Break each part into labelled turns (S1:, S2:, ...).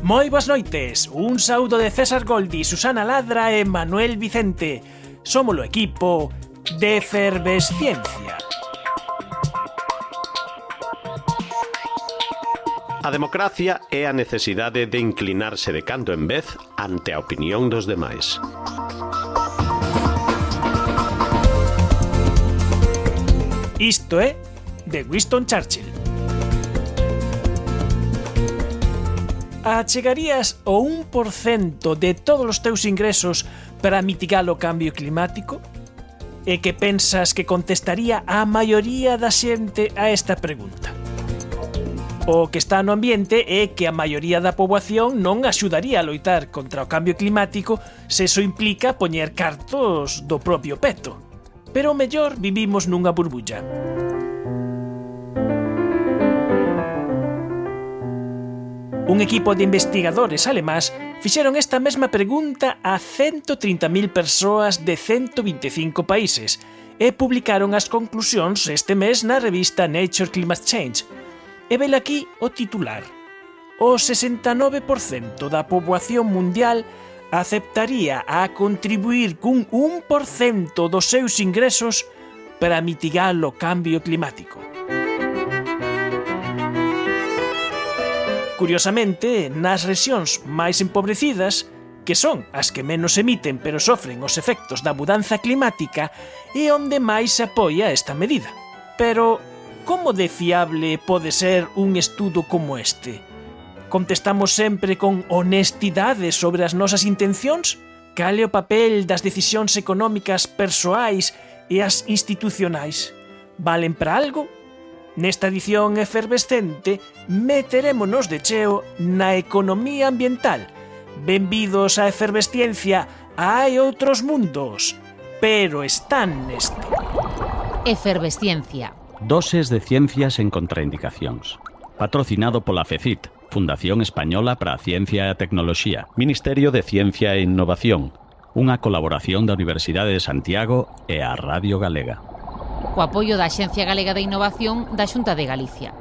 S1: Moi boas noites, un saúdo de César Goldi, Susana Ladra e Manuel Vicente. Somos o equipo de Efervesciencia.
S2: A democracia é a necesidade de inclinarse de cando en vez ante a opinión dos demais.
S1: Isto é de Winston Churchill. Achegarías o 1% de todos os teus ingresos para mitigar o cambio climático? E que pensas que contestaría a maioría da xente a esta pregunta? O que está no ambiente é que a maioría da poboación non axudaría a loitar contra o cambio climático se iso implica poñer cartos do propio peto. Pero o mellor vivimos nunha burbulla. Un equipo de investigadores alemás fixeron esta mesma pregunta a 130.000 persoas de 125 países e publicaron as conclusións este mes na revista Nature Climate Change. E vele aquí o titular. O 69% da poboación mundial aceptaría a contribuir cun 1% dos seus ingresos para mitigar o cambio climático. Curiosamente, nas rexións máis empobrecidas, que son as que menos emiten pero sofren os efectos da mudanza climática, é onde máis se apoia esta medida. Pero, como de fiable pode ser un estudo como este? Contestamos sempre con honestidade sobre as nosas intencións? Cal é o papel das decisións económicas persoais e as institucionais? Valen para algo? Nesta edición efervescente, meterémonos de cheo na economía ambiental. Benvidos á Efervesciencia, hai outros mundos, pero están neste.
S3: Efervesciencia.
S4: Doses de ciencias en contraindicacións. Patrocinado pola FECIT, Fundación Española para a Ciencia e a Tecnoloxía, Ministerio de Ciencia e Innovación, unha colaboración da Universidade de Santiago e a Radio Galega.
S3: Co apoio da Axencia Galega de Innovación da Xunta de Galicia.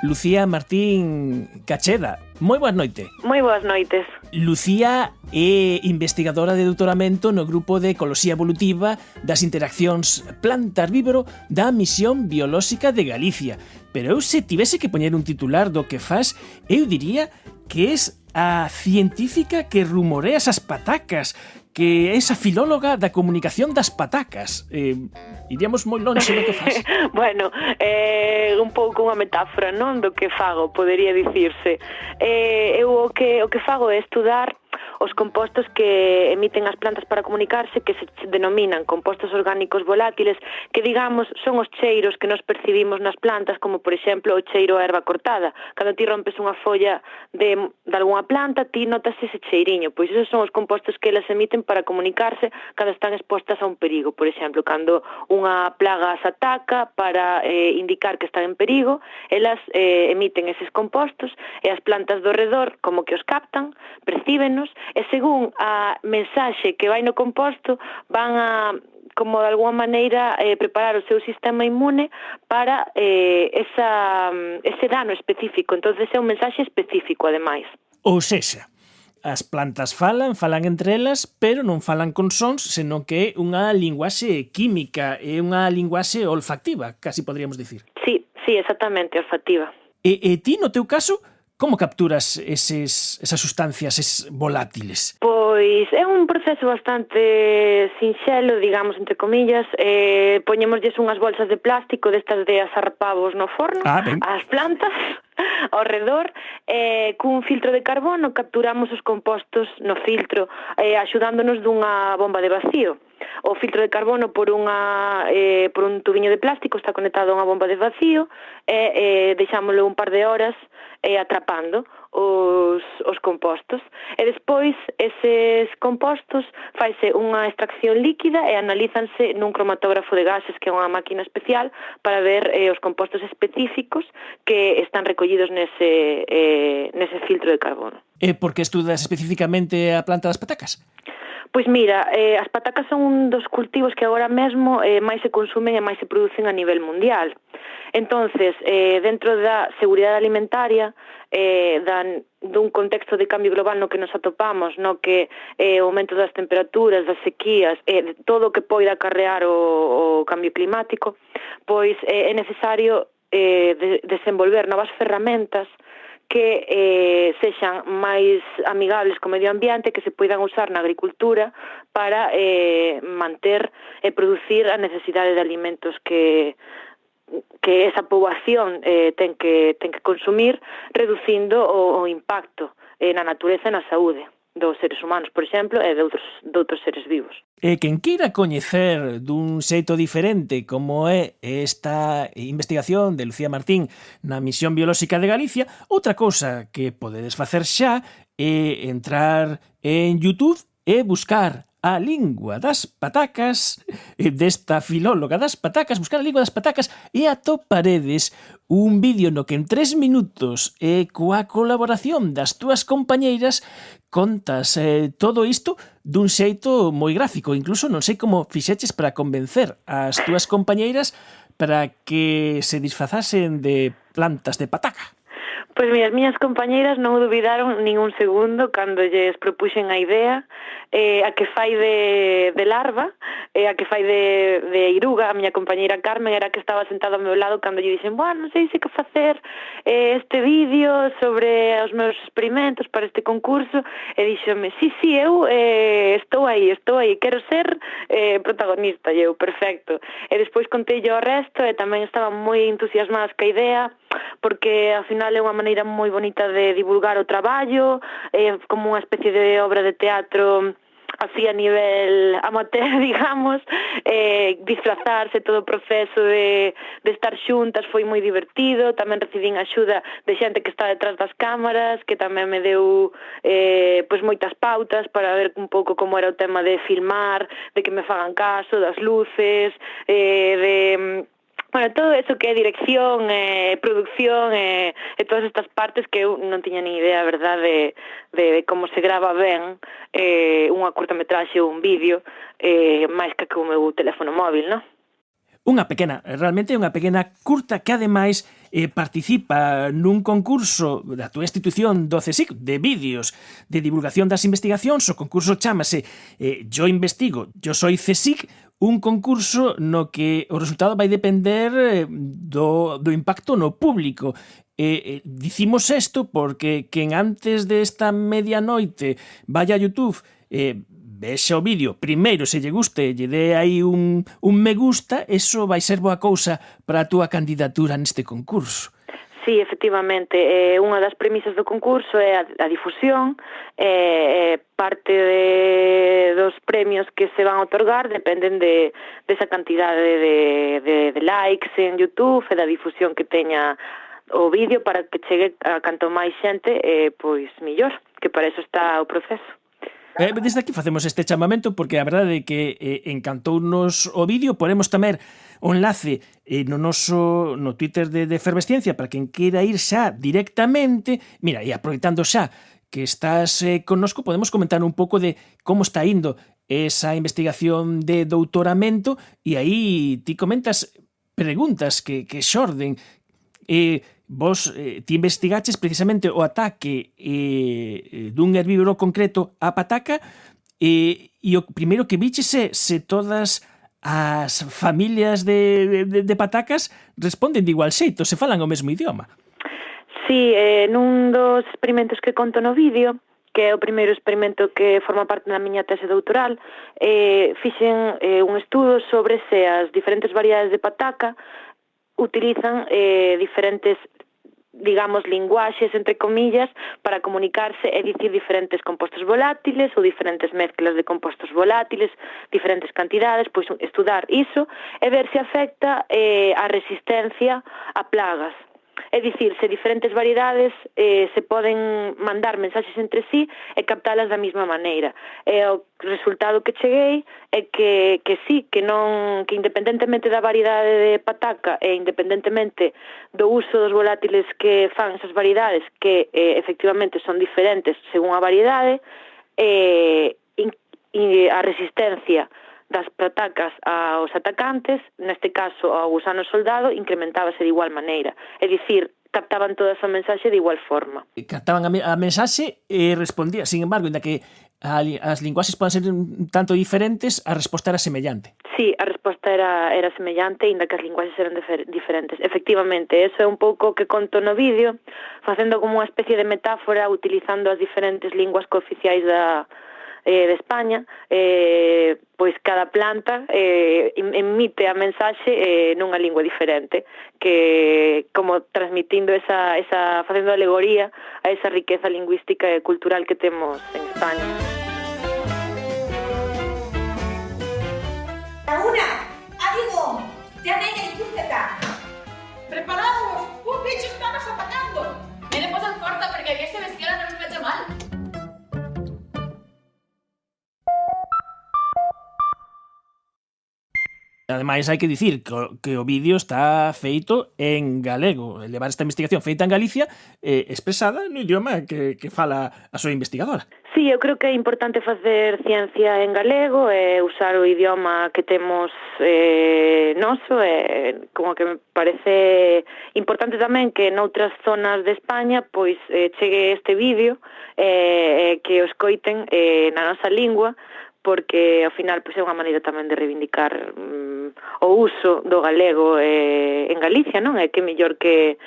S1: Lucía Martín Cacheda, moi boas noites.
S5: Moi boas noites.
S1: Lucía é investigadora de doutoramento no grupo de Ecoloxía Evolutiva das Interaccións Planta-Herbívoro da Misión Biolóxica de Galicia. Pero eu se tivese que poñer un titular do que faz, eu diría que es a científica que rumorea esas patacas, que é esa filóloga da comunicación das patacas. Iríamos moi longe do que faz.
S5: Bueno, un pouco unha metáfora, non, do que fago, podería dicirse. Eu o que fago é estudar os compostos que emiten as plantas para comunicarse, que se denominan compostos orgánicos volátiles, que digamos son os cheiros que nos percibimos nas plantas, como por exemplo o cheiro a erva cortada. Cando ti rompes unha folla de algunha planta, ti notas ese cheiriño, pois esos son os compostos que elas emiten para comunicarse cando están expostas a un perigo. Por exemplo, cando unha plaga as ataca para indicar que están en perigo, elas emiten eses compostos e as plantas do redor como que os captan, percíbenos, e según a mensaxe que vai no composto van a, como de alguma maneira, preparar o seu sistema inmune para ese dano específico. Entonces é un mensaxe específico, ademais.
S1: Ou sexa, as plantas falan entre elas, pero non falan con sons, senón que é unha linguaxe química, é unha linguaxe olfactiva, casi podríamos dicir.
S5: Sí, exactamente, olfactiva.
S1: E ti, no teu caso, como capturas esas sustancias volátiles?
S5: Pois é un proceso bastante sinxelo, digamos, entre comillas. Poñémoslles unhas bolsas de plástico destas de asar pavos no forno, as plantas ao redor, cun filtro de carbono capturamos os compostos no filtro, axudándonos dunha bomba de vacío. O filtro de carbono por un tubiño de plástico está conectado a unha bomba de vacío e deixámoslo un par de horas atrapando os compostos. E despois eses compostos faise unha extracción líquida e analízanse nun cromatógrafo de gases, que é unha máquina especial para ver os compostos específicos que están recollidos nese filtro de carbono.
S1: E por que estudas especificamente a planta das patacas?
S5: Pois mira, as patacas son un dos cultivos que agora mesmo máis se consumen e máis se producen a nivel mundial. Entonces, dentro da seguridade alimentaria, dun contexto de cambio global no que nos atopamos, no que o aumento das temperaturas, das sequías, de todo o que poida acarrear o cambio climático, pois é necesario desenvolver novas ferramentas que sexan máis amigables co medio ambiente, que se poidan usar na agricultura para manter e producir a necesidade de alimentos que esa poboación ten que consumir, reducindo o impacto na natureza e na saúde dos seres humanos, por exemplo, e de outros seres vivos.
S1: E quen queira coñecer dun xeito diferente como é esta investigación de Lucía Martín na Misión Biolóxica de Galicia, outra cousa que podedes facer xa é entrar en YouTube e buscar a lingua das patacas desta filóloga das patacas, buscar a lingua das patacas e atoparedes un vídeo no que en 3 minutos e coa colaboración das túas compañeiras contas todo isto dun xeito moi gráfico. Incluso non sei como fixeches para convencer as túas compañeiras para que se disfrazasen de plantas de pataca.
S5: Pois as miñas compañeiras non dubidaron nin un segundo cando lles propuxen a idea, a que fai de larva, a que fai de iruga. A miña compañeira Carmen era que estaba sentada ao meu lado cando lle dixen, non sei se que facer este vídeo sobre os meus experimentos para este concurso, e díxome, sí, eu estou aí, quero ser protagonista. E eu, perfecto. E despois contei o resto e tamén estaban moi entusiasmadas ca idea, porque ao final é unha maneira moi bonita de divulgar o traballo, como unha especie de obra de teatro así a nivel amateur, digamos, disfrazarse, todo o proceso de estar xuntas foi moi divertido. Tamén recibín axuda de xente que está detrás das cámaras, que tamén me deu moitas pautas para ver un pouco como era o tema de filmar, de que me fagan caso, das luces, todo eso que é dirección, producción e todas estas partes que eu non tiña ni idea, verdad, de como se grava ben unha cortometraxe ou un vídeo, máis que o meu teléfono móvil, non?
S1: Realmente unha pequena curta que ademais participa nun concurso da túa institución do CSIC de vídeos de divulgación das investigacións. O concurso chámase Yo investigo, yo soy CSIC, un concurso no que o resultado vai depender do impacto no público. Dicimos isto porque quen antes desta medianoite vai a YouTube, vexa o vídeo, primeiro, se lle guste, lle dé aí un me gusta, eso vai ser boa cousa para a túa candidatura neste concurso.
S5: Sí, efectivamente, unha das premisas do concurso é a difusión, parte dos premios que se van a otorgar dependen desa cantidade de likes en YouTube e da difusión que teña o vídeo para que chegue a canto máis xente, pois millor, que para eso está o proceso.
S1: Desde aquí facemos este chamamento porque a verdade é que encantounos o vídeo. Poremos tamén o enlace no Twitter de Efervesciencia para quen queira ir xa directamente. Mira, e aproveitando xa que estás connosco, podemos comentar un pouco de como está indo esa investigación de doutoramento, e aí ti comentas preguntas que xorden. Vos ti investigaches precisamente o ataque dun herbívoro concreto á pataca, e o primeiro que viches é se todas as familias de patacas responden de igual xeito, se falan o mesmo idioma.
S5: Sí, nun dos experimentos que conto no vídeo, que é o primeiro experimento que forma parte da miña tese doutoral, fixen un estudo sobre se as diferentes variedades de pataca utilizan diferentes, digamos, linguaxes, entre comillas, para comunicarse e dicir diferentes compostos volátiles ou diferentes mezclas de compostos volátiles, diferentes cantidades, pois estudar iso e ver se afecta a resistencia a plagas. É dicir, se diferentes variedades se poden mandar mensaxes entre sí e captalas da mesma maneira. E o resultado que cheguei é que sí, que independentemente da variedade de pataca e independentemente do uso dos volátiles que fan esas variedades, que efectivamente son diferentes según a variedade, a resistencia das patacas aos atacantes, neste caso ao gusano soldado, incrementábase de igual maneira. É dicir, captaban toda esa mensaxe de igual forma.
S1: Captaban a mensaxe e respondía. Sin embargo, inda que as linguaxes poden ser un tanto diferentes, a resposta era semellante.
S5: Sí, a resposta era semellante, inda que as linguaxes eran diferentes. Efectivamente, eso é un pouco que conto no vídeo, facendo como unha especie de metáfora, utilizando as diferentes linguas cooficiais de España, pois cada planta emite a mensaxe nunha lingua diferente, que como transmitindo facendo alegoría a esa riqueza lingüística e cultural que temos en España.
S6: Laguna, amigo, ya ven el Yucatán. Preparados, un bicho está nos atacando.
S7: Me posas forta porque aquesta bestiala no me fecha mal.
S1: Ademais, hai que dicir que o vídeo está feito en galego. Levar esta investigación feita en Galicia expresada no idioma que fala a súa investigadora.
S5: Sí, eu creo que é importante facer ciencia en galego e usar o idioma que temos noso, como que me parece importante tamén que noutras zonas de España pois chegue este vídeo que o escoiten na nosa lingua, porque ao final pois é unha maneira tamén de reivindicar o uso do galego en Galicia, non? É que mellor que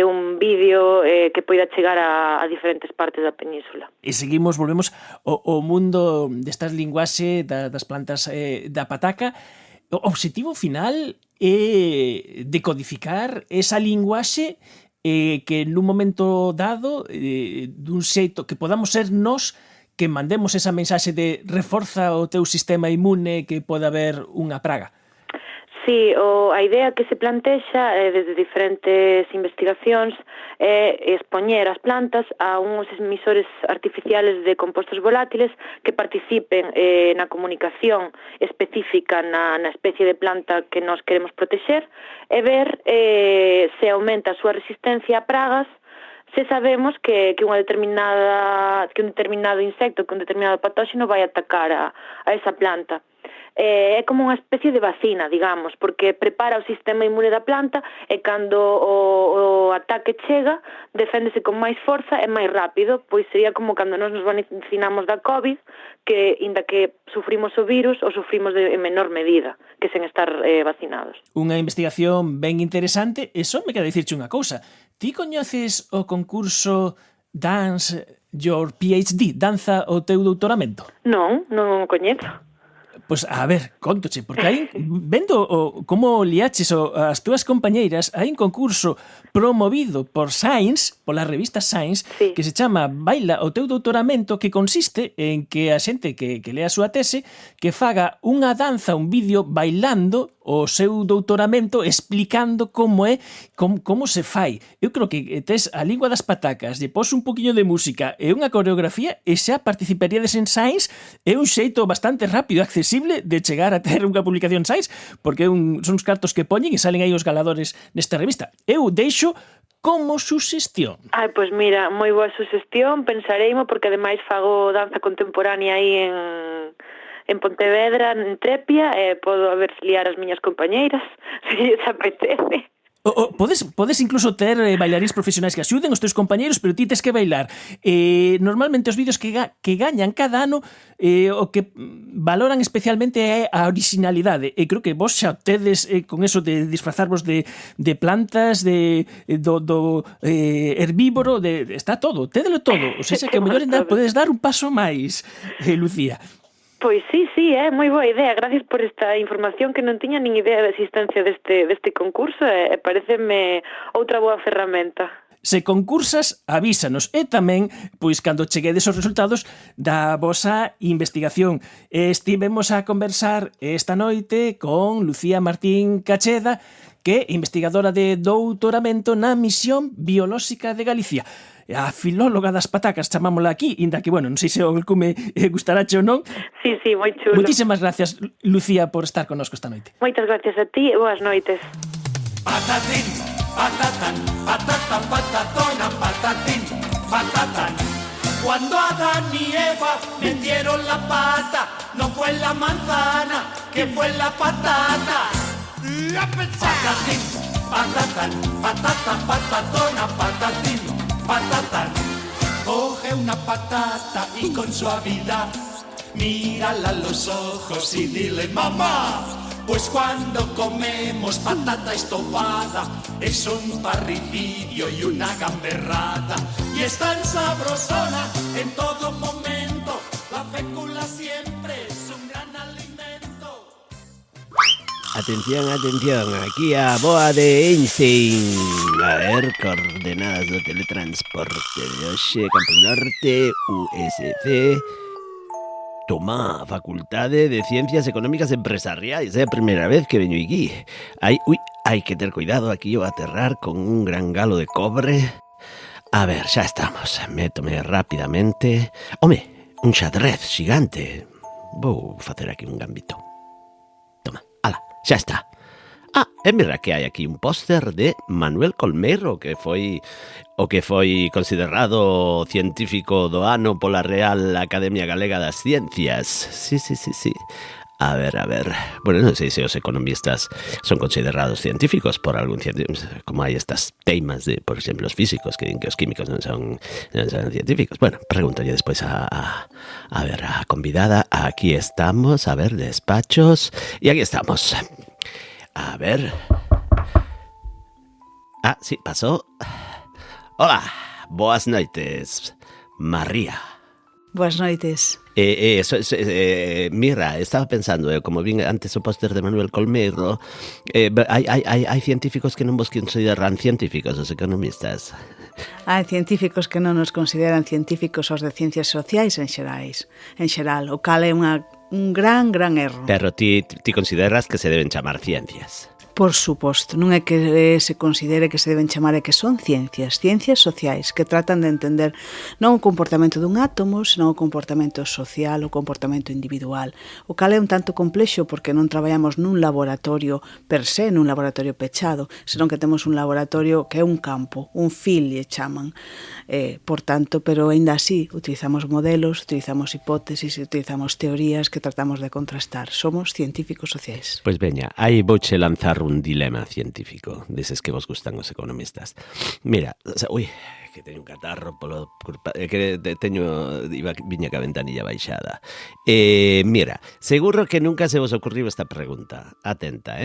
S5: un vídeo que poida chegar a diferentes partes da península.
S1: E volvemos ao mundo destas linguaxe das plantas da pataca. O obxectivo final é decodificar esa linguaxe que nun momento dado, dun xeito que podamos ser nós que mandemos esa mensaxe de reforza o teu sistema inmune que pode haber unha praga.
S5: Sí, a idea que se plantexa desde diferentes investigacións é expoñer as plantas a uns emisores artificiales de compostos volátiles que participen na comunicación específica na especie de planta que nós queremos protexer e ver se aumenta a súa resistencia a pragas se sabemos que un determinado insecto, que un determinado patóxeno vai atacar a esa planta. É como unha especie de vacina, digamos, porque prepara o sistema inmune da planta e cando o ataque chega, deféndese con máis forza e máis rápido, pois sería como cando nos vacinamos da COVID, que inda que sufrimos o virus, o sufrimos en menor medida que sen estar vacinados.
S1: Unha investigación ben interesante, e só me queda dicirche unha cousa. Ti coñeces o concurso Dance Your PhD, danza o teu doutoramento?
S5: Non o coñezo.
S1: Pois, a ver, contoche, porque aí, vendo como liaches as túas compañeiras, hai un concurso promovido por Science, pola revista Science, sí, que se chama Baila o teu doutoramento, que consiste en que a xente que lea a súa tese que faga unha danza, un vídeo bailando o seu doutoramento explicando como se fai. Eu creo que tes a lingua das patacas, lle pos un poquinho de música e unha coreografía e xa participaríades en Science. É un xeito bastante rápido e accesible de chegar a ter unha publicación Science, porque son uns cartos que poñen e salen aí os galadores nesta revista. Eu deixo como suxestión.
S5: Pois mira, moi boa suxestión, pensareimo, porque ademais fago danza contemporánea aí en Pontevedra, en Trepia, podo ver se liar as miñas compañeiras, se lles apetece.
S1: Podes incluso ter bailarins profesionais que axuden os teus compañeiros, pero ti tes que bailar. Normalmente os vídeos que gañan cada ano o que valoran especialmente é a originalidade, e creo que vos xa tedes con eso de disfrazarvos de plantas, do herbívoro, está todo, tédelo todo. O sea, que o mellor ainda podes dar un paso máis, Lucía.
S5: Pois sí, moi boa idea. Gracias por esta información, que non tiña nin idea da existencia deste concurso, e pareceme outra boa ferramenta.
S1: Se concursas, avísanos, e tamén, pois, cando cheguedes os resultados da vosa investigación. Estivemos a conversar esta noite con Lucía Martín Cacheda, que é investigadora de doutoramento na Misión Biolóxica de Galicia. A filóloga das patacas, chamámola aquí, inda que, non sei se o alcume gustarache ou non.
S5: Sí, moi chulo.
S1: Moitísimas gracias, Lucía, por estar connosco esta noite.
S5: Moitas gracias a ti e boas noites.
S8: Patatín, patatán, patata, patatona, patatín, patatán. Cuando Adán y Eva metieron la pata, no fue la manzana, que fue la patata. Patatín, patatán, patata, patatona, patatín, patatán. Coge una patata y con suavidad mírala a los ojos y dile mamá. Pues cuando comemos patata estofada es un parricidio y una gamberrada. Y es tan sabrosona en todo momento, la fécula siempre es un gran alimento.
S9: Atención, atención, aquí a boa de Einstein. A ver, coordenadas do teletransporte de hoxe, Campo Norte, USC. Toma, Facultade de Ciencias Económicas Empresariais. É a primeira vez que veño aquí. Hai que ter cuidado aquí ao aterrar con un gran galo de cobre. A ver, xa estamos. Métome rapidamente. Home, un xadrez xigante. Vou facer aquí un gambito. Toma, ala, xa está. E mira que hai aquí un póster de Manuel Colmeiro, que foi considerado científico do ano pola Real Academia Galega das Ciencias. Sí. A ver. Bueno, non sei se os economistas son considerados científicos por algún científico, como hai estas teimas de, por exemplo, os físicos que din que os químicos non son científicos. Bueno, pregúntalle despois a ver, a convidada. Aquí estamos, a ver, despachos. E aquí estamos. A ver. Sí, pasou. Hola, boas noites, María.
S10: Boas noites.
S9: Mira, estaba pensando, como vin antes o póster de Manuel Colmeiro, hai científicos que non vos consideran científicos, os economistas.
S10: Hai científicos que non nos consideran científicos os de ciencias sociais en xeral, o cal é un gran erro.
S9: Pero ti consideras que se deben chamar ciencias?
S10: Por suposto, non é que se considere que se deben chamar, é que son ciencias sociais que tratan de entender non o comportamento dun átomo, senón o comportamento social, o comportamento individual. O cal é un tanto complexo porque non traballamos nun laboratorio per se, nun laboratorio pechado, senón que temos un laboratorio que é un campo, un fil, lle chaman. Por tanto, pero aínda así, utilizamos modelos, utilizamos hipótesis, utilizamos teorías que tratamos de contrastar. Somos científicos sociais.
S9: Pois veña, aí vouche lanzar un dilema científico deses que vos gustan os economistas. Mira, que teño un catarro que viña ca ventanilla baixada. Mira, seguro que nunca se vos ocurriu esta pregunta. Atenta,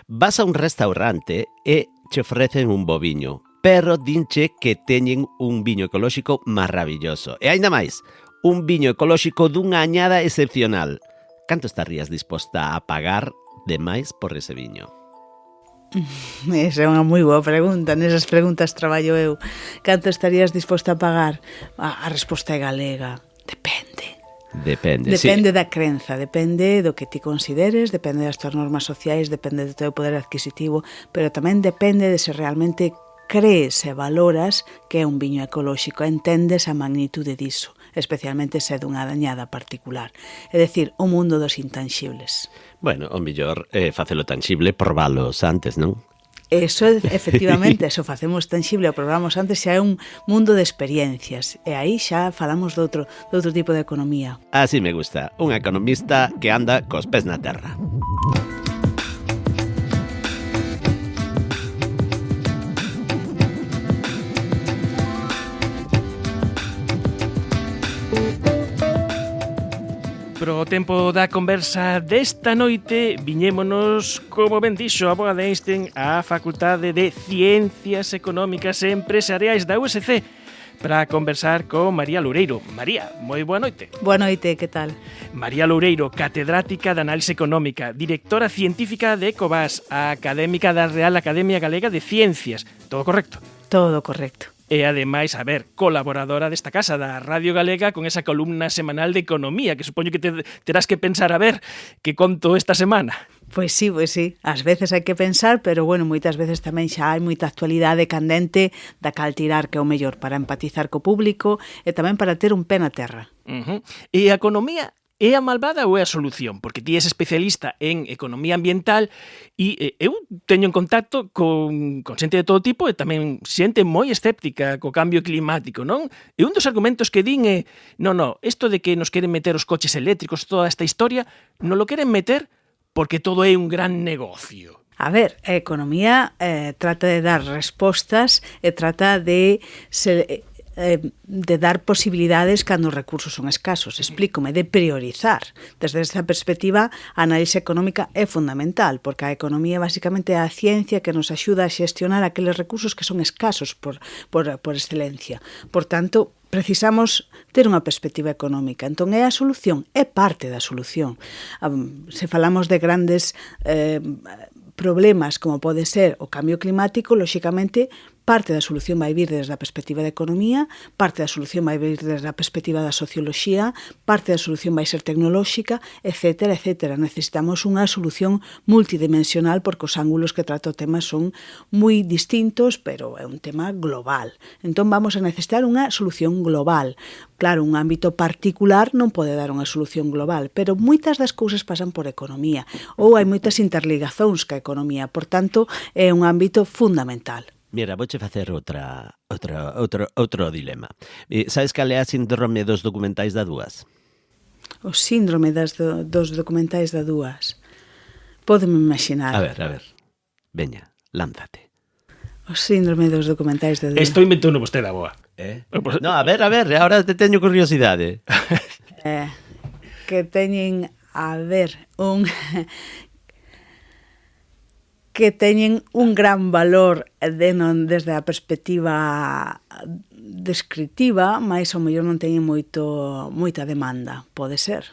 S9: Vas a un restaurante e che ofrecen un boviño, pero dinche que teñen un viño ecolóxico maravilloso. E aínda máis, un viño ecolóxico dunha añada excepcional. Canto estarías disposta a pagar de máis por ese viño?
S10: Esa é unha moi boa pregunta. Nesas preguntas traballo eu. Canto estarías disposta a pagar? A resposta é galega. Depende da crenza, depende do que ti consideres, depende das tuas normas sociais, depende do teu poder adquisitivo, pero tamén depende de se realmente crees e valoras que é un viño ecolóxico, entendes a magnitude diso, especialmente se é dunha dañada particular. É dicir, o mundo dos intangibles.
S9: Bueno, o mellor facelo tangible, probalos antes, non?
S10: Eso, efectivamente, eso facemos tangible, o probamos antes, xa é un mundo de experiencias, e aí xa falamos de outro tipo de economía.
S9: Así me gusta, un economista que anda cos pés na terra.
S1: Pro tempo da conversa desta noite viñémonos, como ben dixo a boa de Einstein, á Facultade de Ciencias Económicas e Empresariais da USC para conversar con María Loureiro. María, moi boa noite.
S10: Boa noite, que tal?
S1: María Loureiro, catedrática de Análise Económica, directora científica de Ecovas, académica da Real Academia Galega de Ciencias. Todo correcto?
S10: Todo correcto.
S1: E, ademais, colaboradora desta casa da Radio Galega con esa columna semanal de economía, que supoño que terás que pensar a ver que conto esta semana.
S10: Pois sí. Ás veces hai que pensar, pero, bueno, moitas veces tamén xa hai moita actualidade candente da cal tirar, que é o mellor para empatizar co público e tamén para ter un pé na terra.
S1: E a economía é a malvada ou é a solución? Porque ti és especialista en economía ambiental e eu teño en contacto con xente de todo tipo e tamén xente moi escéptica co cambio climático, non? E un dos argumentos que din é isto de que nos queren meter os coches eléctricos, toda esta historia, non lo queren meter porque todo é un gran negocio.
S10: A ver, a economía trata de dar respostas e trata de dar posibilidades cando os recursos son escasos. Explícome, de priorizar. Desde esta perspectiva, a análise económica é fundamental, porque a economía basicamente é a ciencia que nos axuda a xestionar aqueles recursos que son escasos por excelencia. Por tanto, precisamos ter unha perspectiva económica. Entón, é a solución? É parte da solución. Se falamos de grandes problemas como pode ser o cambio climático, lóxicamente, parte da solución vai vir desde a perspectiva da economía, parte da solución vai vir desde a perspectiva da socioloxía, parte da solución vai ser tecnolóxica, etcétera, etcétera. Necesitamos unha solución multidimensional porque os ángulos que trata o tema son moi distintos, pero é un tema global. Entón vamos a necesitar unha solución global. Claro, un ámbito particular non pode dar unha solución global, pero moitas das cousas pasan por economía, ou hai moitas interligazóns ca economía, por tanto, é un ámbito fundamental.
S9: Mira, vouche facer outro dilema. Sabes cal é a síndrome dos documentais da Dúas?
S10: O síndrome dos documentais da Dúas. Pódeme imaginar.
S9: A ver. Veña, lánzate.
S10: O síndrome dos documentais da Dúas.
S1: Estou inventando vostede a boa.
S9: No, a ver, agora te teño curiosidade.
S10: Que teñen, que teñen un gran valor desde a perspectiva descriptiva, mas ao mellor non teñen moita demanda, pode ser.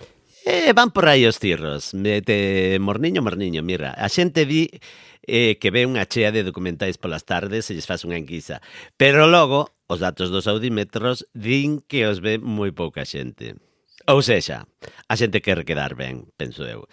S9: Van por aí os tirros. Morniño, mira, a xente di que ve unha chea de documentais polas tardes e lles faz unha enquisa. Pero logo, os datos dos audímetros din que os ve moi pouca xente. Ou sexa, a xente quer quedar ben, penso eu.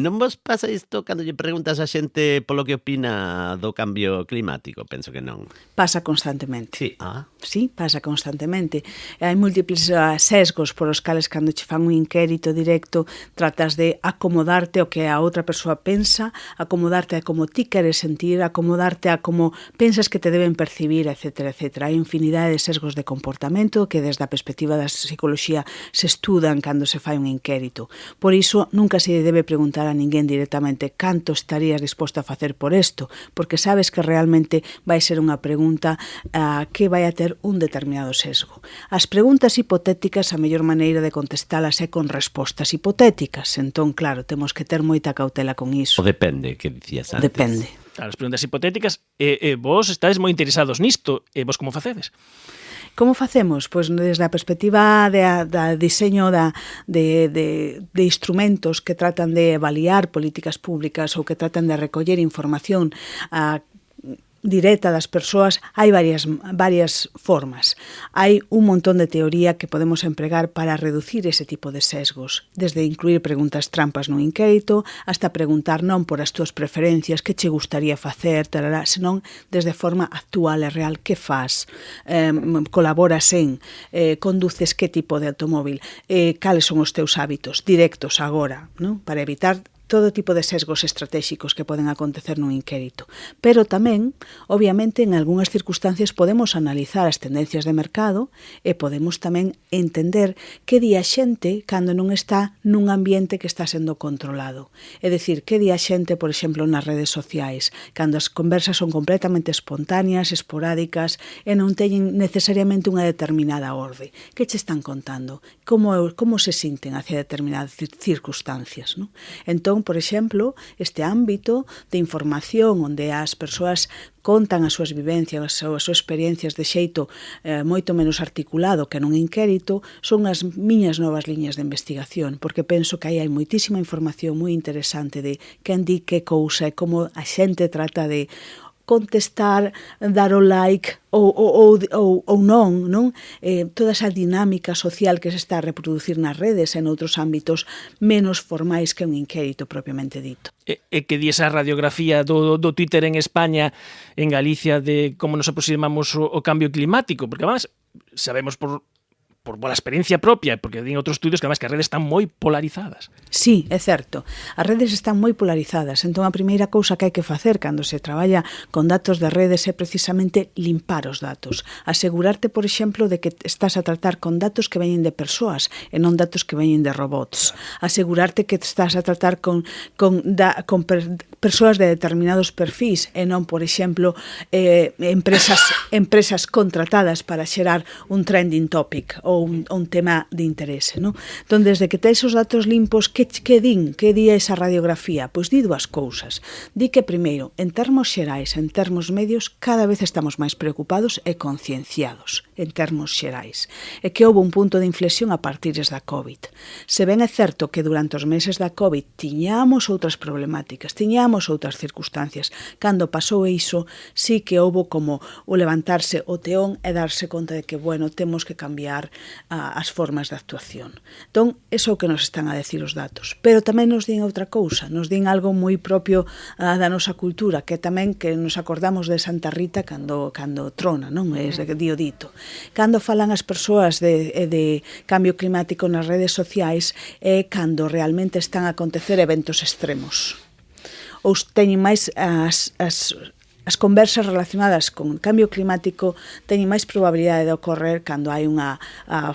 S9: Non vos pasa isto cando lle preguntas a xente polo que opina do cambio climático? Penso que non.
S10: Pasa constantemente.
S9: Sí.
S10: Sí, pasa constantemente. Hai múltiples sesgos por os cales cando che fan un inquérito directo tratas de acomodarte ao que a outra persoa pensa, acomodarte a como ti queres sentir, acomodarte a como pensas que te deben percibir, etcétera, etcétera. Hai infinidade de sesgos de comportamento que desde a perspectiva da psicología se estudan cando se fai un inquérito. Por iso, nunca se debe preguntar a ninguén directamente canto estarías disposto a facer por isto, porque sabes que realmente vai ser unha pregunta que vai a ter un determinado sesgo. As preguntas hipotéticas, a mellor maneira de contestalas é con respostas hipotéticas. Entón, claro, temos que ter moita cautela con iso.
S9: O depende, que dicías antes.
S10: Depende.
S1: Claro, as preguntas hipotéticas, vos estáis moi interesados nisto, e vos como facedes?
S10: Como facemos? Pois desde a perspectiva da diseño de instrumentos que tratan de avaliar políticas públicas ou que tratan de recoller información directa das persoas, hai varias formas. Hai un montón de teoría que podemos empregar para reducir ese tipo de sesgos, desde incluir preguntas trampas nun inquérito, hasta preguntar non por as túas preferencias, que che gustaría facer, tarará, senón desde forma actual e real, que faz, colaboras conduces que tipo de automóvil, cales son os teus hábitos directos agora, non? Para evitar todo tipo de sesgos estratégicos que poden acontecer nun inquérito. Pero tamén, obviamente, en algunhas circunstancias podemos analizar as tendencias de mercado e podemos tamén entender que di a xente cando non está nun ambiente que está sendo controlado. É dicir, que di a xente, por exemplo, nas redes sociais, cando as conversas son completamente espontáneas, esporádicas e non teñen necesariamente unha determinada orde. Que che están contando? Como se sinten hacia determinadas circunstancias, non? Entón, por exemplo, este ámbito de información onde as persoas contan as súas vivencias, as súas experiencias de xeito moito menos articulado que nun inquérito, son as miñas novas liñas de investigación, porque penso que aí hai moitísima información moi interesante de quen di que cousa e como a xente trata de contestar, dar o like ou non? Toda esa dinámica social que se está a reproducir nas redes e noutros ámbitos menos formais que un inquérito propiamente dito.
S1: E que di esa radiografía do Twitter en España, en Galicia, de como nos aproximamos ao cambio climático, porque además sabemos por pola experiencia propia, porque din outros estudios que además que as redes están moi polarizadas.
S10: Sí, é certo. As redes están moi polarizadas. Entón, a primeira cousa que hai que facer cando se traballa con datos de redes é precisamente limpar os datos. Asegurarte, por exemplo, de que estás a tratar con datos que veñen de persoas e non datos que veñen de robots. Asegurarte que estás a tratar con persoas de determinados perfis e non, por exemplo, empresas contratadas para xerar un trending topic ou un tema de interese, non? Entón, desde que tes os datos limpos, que di esa radiografía? Pois di dúas cousas. Di que, primeiro, en termos xerais, en termos medios, cada vez estamos máis preocupados e concienciados, en termos xerais. E que houve un punto de inflexión a partir da COVID. Se ben é certo que durante os meses da COVID tiñamos outras problemáticas, tiñamos outras circunstancias. Cando pasou iso, sí que houve como o levantarse o teón e darse conta de que, bueno, temos que cambiar as formas de actuación. Entón, eso é o que nos están a decir os datos. Pero tamén nos din outra cousa, nos din algo moi propio da nosa cultura, que tamén que nos acordamos de Santa Rita cando trona, non? É dio dito. Cando falan as persoas de cambio climático nas redes sociais é cando realmente están a acontecer eventos extremos. Ou teñen máis as conversas relacionadas con cambio climático teñen máis probabilidade de ocorrer cando hai unha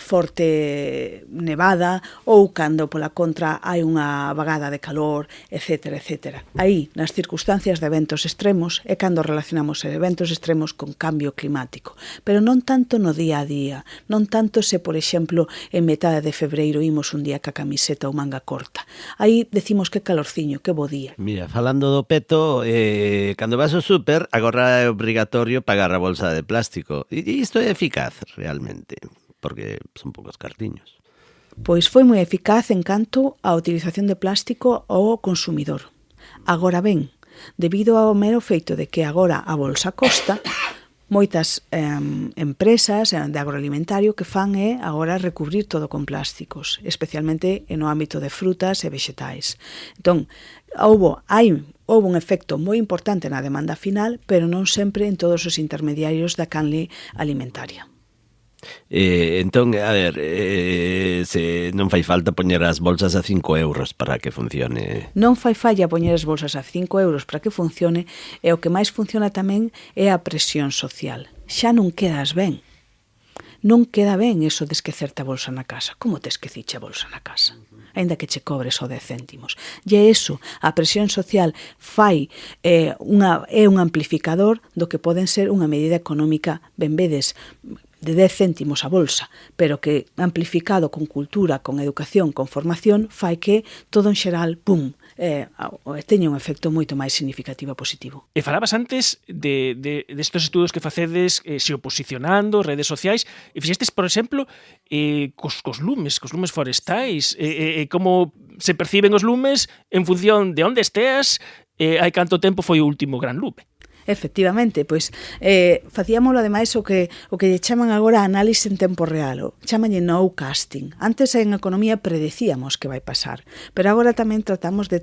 S10: forte nevada ou cando, pola contra, hai unha vagada de calor, etc. etc. Aí, nas circunstancias de eventos extremos, é cando relacionamos eventos extremos con cambio climático. Pero non tanto no día a día, non tanto se, por exemplo, en metade de febreiro imos un día ca camiseta ou manga corta. Aí decimos que calorciño, que bo día.
S9: Mira, falando do peto, cando vas ao súper, agora é obrigatorio pagar a bolsa de plástico. E isto é eficaz, realmente, porque son poucos cartiños.
S10: Pois foi moi eficaz en canto á utilización de plástico ao consumidor. Agora ben, debido ao mero feito de que agora a bolsa costa, moitas empresas de agroalimentario que fan é agora recubrir todo con plásticos, especialmente no ámbito de frutas e vexetais. Entón, houve un efecto moi importante na demanda final, pero non sempre en todos os intermediarios da canle alimentaria.
S9: Entón, a ver, se non fai falta poñer as bolsas a 5 euros para que funcione.
S10: Non fai falla poñer as bolsas a 5 euros para que funcione, e o que máis funciona tamén é a presión social. Xa non quedas ben. Non queda ben eso de esquecerte a bolsa na casa. Como te esqueciche a bolsa na casa? Ainda que che cobres só 10 céntimos. E é eso, a presión social é un amplificador do que poden ser unha medida económica, ben vedes, de 10 céntimos a bolsa, pero que amplificado con cultura, con educación, con formación, fai que todo en xeral, pum, teña un efecto moito máis significativo e positivo.
S1: E falabas antes destes estudos que facedes se oposicionando, redes sociais, e fixestes, por exemplo, cos lumes forestais, como se perciben os lumes en función de onde esteas, hai canto tempo foi o último gran lume.
S10: Efectivamente, pois facíamolo ademais o que lle chaman agora análise en tempo real, chamanlle nowcasting. Antes en economía predecíamos que vai pasar, pero agora tamén tratamos de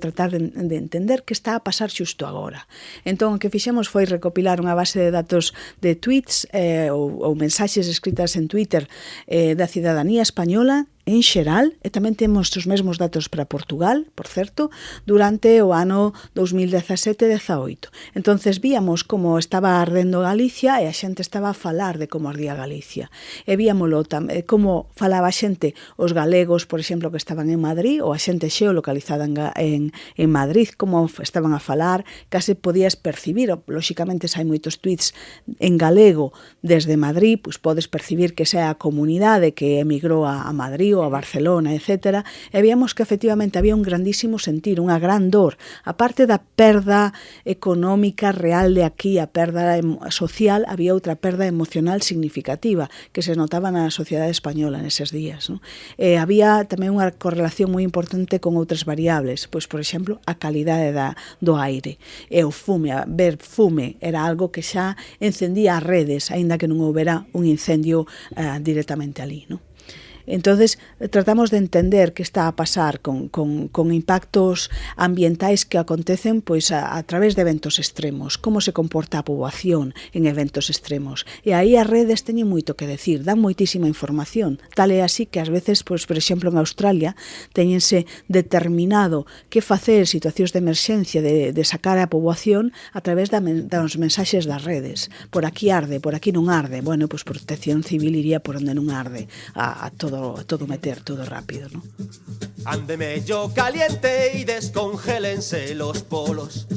S10: entender que está a pasar xusto agora. Entón, o que fixemos foi recopilar unha base de datos de tweets ou mensaxes escritas en Twitter da cidadanía española en xeral, e tamén temos os mesmos datos para Portugal, por certo, durante o ano 2017-18. Entonces víamos como estaba ardendo Galicia e a xente estaba a falar de como ardía Galicia. E víamolo como falaba a xente, os galegos, por exemplo, que estaban en Madrid, ou a xente xeolocalizada en Madrid, como estaban a falar, case podías percibir, lóxicamente se hai moitos tweets en galego desde Madrid, pois podes percibir que sea a comunidade que emigrou a Madrid ou a Barcelona, etc. E víamos que efectivamente había un grandísimo sentir, unha gran dor. A parte da perda económica real de aquí, a perda social, había outra perda emocional significativa que se notaba na sociedade española neses días, non? Había tamén unha correlación moi importante con outras variables, pois, por exemplo, a calidade do aire. E o fume, ver fume era algo que xa encendía as redes, aínda que non houbera un incendio directamente ali, non? Entonces, tratamos de entender que está a pasar con impactos ambientais que acontecen pois a través de eventos extremos, como se comporta a poboación en eventos extremos. E aí as redes teñen moito que decir, dan moitísima información, tal é así que ás veces, pois, por exemplo, en Australia, teñense determinado que facer situacións de emerxencia de sacar a poboación a través das mensaxes das redes. Por aquí arde, por aquí non arde. Bueno, pois Protección Civil iría por onde non arde a todo meter, todo rápido, ¿no?
S8: Ande medio caliente y descongélense los polos.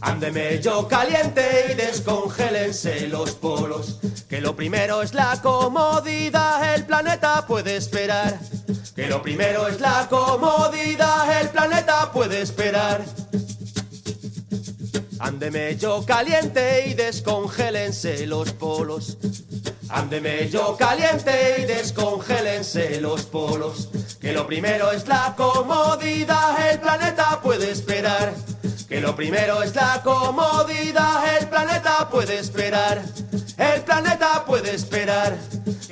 S8: Ande medio caliente y descongélense los polos. Que lo primero es la comodidad, el planeta puede esperar. Que lo primero es la comodidad, el planeta puede esperar. Ande medio caliente y descongélense los polos. Ande medio caliente y descongélense los polos. Que lo primero es la comodidad, el planeta puede esperar. Que lo primero es la comodidad, el planeta puede esperar. El planeta puede esperar.